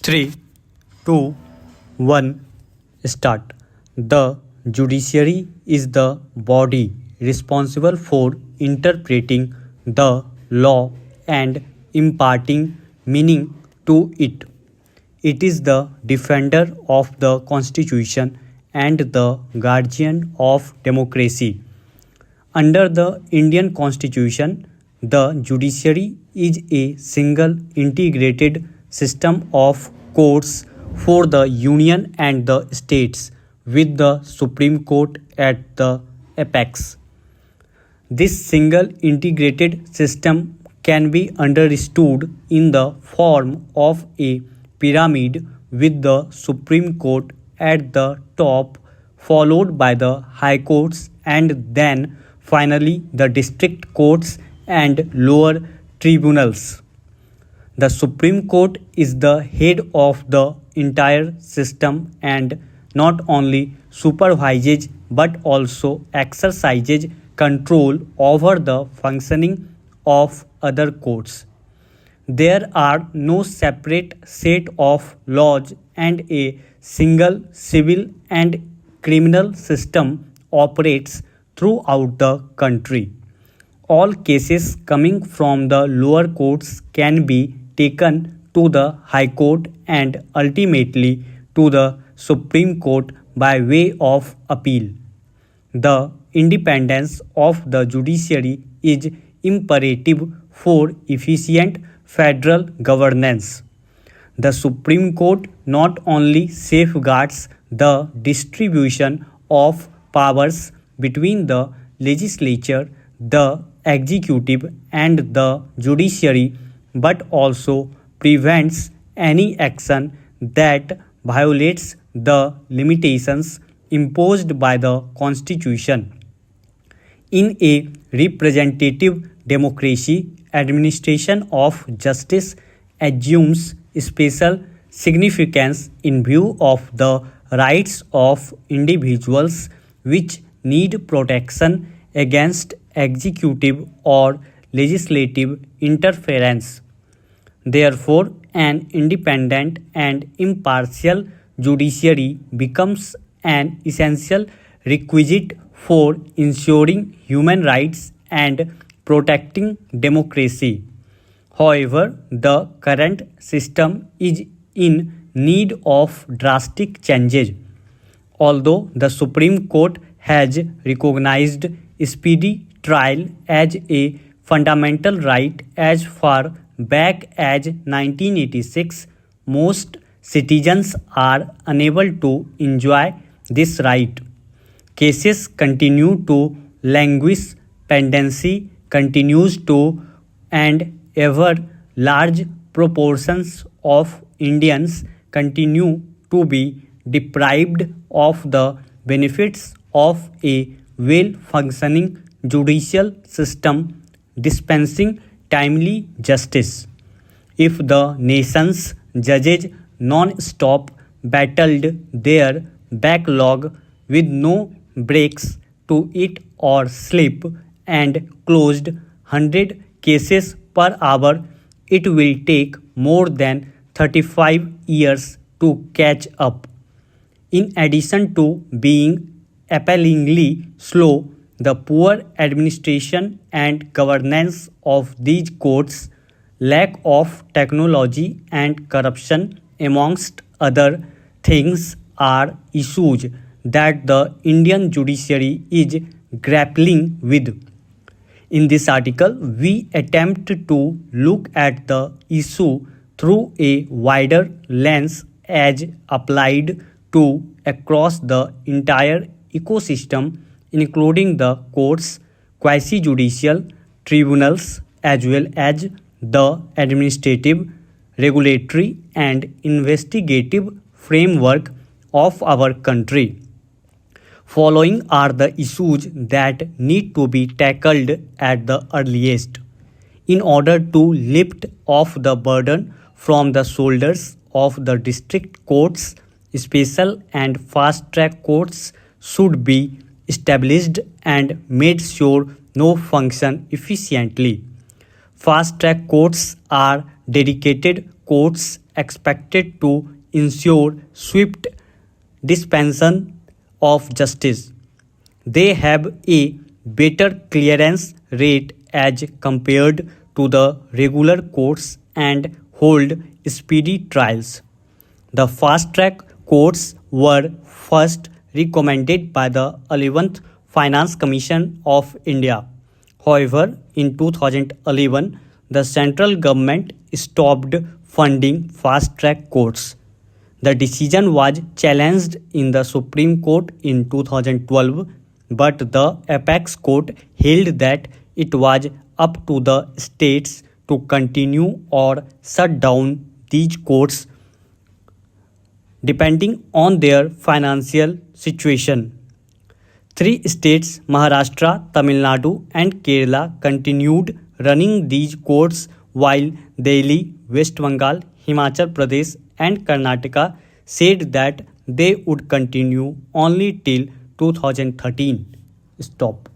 3, 2, 1, start. The judiciary is the body responsible for interpreting the law and imparting meaning to it. It is the defender of the constitution and the guardian of democracy. Under the Indian Constitution, the judiciary is a single integrated system of courts for the union and the states, with the Supreme Court at the apex. This single integrated system can be understood in the form of a pyramid with the Supreme Court at the top, followed by the high courts, and then finally the district courts and lower tribunals. The Supreme Court is the head of the entire system and not only supervises but also exercises control over the functioning of other courts. There are no separate set of laws and a single civil and criminal system operates throughout the country. All cases coming from the lower courts can be taken to the High Court and ultimately to the Supreme Court by way of appeal. The independence of the judiciary is imperative for efficient federal governance. The Supreme Court not only safeguards the distribution of powers between the legislature, the executive, and the judiciary, but also prevents any action that violates the limitations imposed by the Constitution. In a representative democracy, administration of justice assumes special significance in view of the rights of individuals which need protection against executive or legislative interference. Therefore, an independent and impartial judiciary becomes an essential requisite for ensuring human rights and protecting democracy. However, the current system is in need of drastic changes. Although the Supreme Court has recognized speedy trial as a fundamental right as far back as 1986, most citizens are unable to enjoy this right. Cases continue to languish, pendency continues to, and ever large proportions of Indians continue to be deprived of the benefits of a well-functioning judicial system dispensing timely justice. If the nation's judges non-stop battled their backlog with no breaks to eat or sleep and closed 100 cases per hour, it will take more than 35 years to catch up. In addition to being appallingly slow, the poor administration and governance of these courts, lack of technology, and corruption, amongst other things, are issues that the Indian judiciary is grappling with. In this article, we attempt to look at the issue through a wider lens as applied to across the entire ecosystem, including the courts, quasi-judicial tribunals, as well as the administrative, regulatory, and investigative framework of our country. Following are the issues that need to be tackled at the earliest. In order to lift off the burden from the shoulders of the district courts, special and fast-track courts should be established and made sure no function efficiently. Fast-track courts are dedicated courts expected to ensure swift dispensation of justice. They have a better clearance rate as compared to the regular courts and hold speedy trials. The fast track courts were first recommended by the 11th Finance Commission of India. However, in 2011, the central government stopped funding fast track courts. The decision was challenged in the Supreme Court in 2012, but the apex court held that it was up to the states to continue or shut down these courts depending on their financial situation. Three states, Maharashtra, Tamil Nadu, and Kerala, continued running these courts while Delhi, West Bengal, Himachal Pradesh, and Karnataka said that they would continue only till 2013. Stop.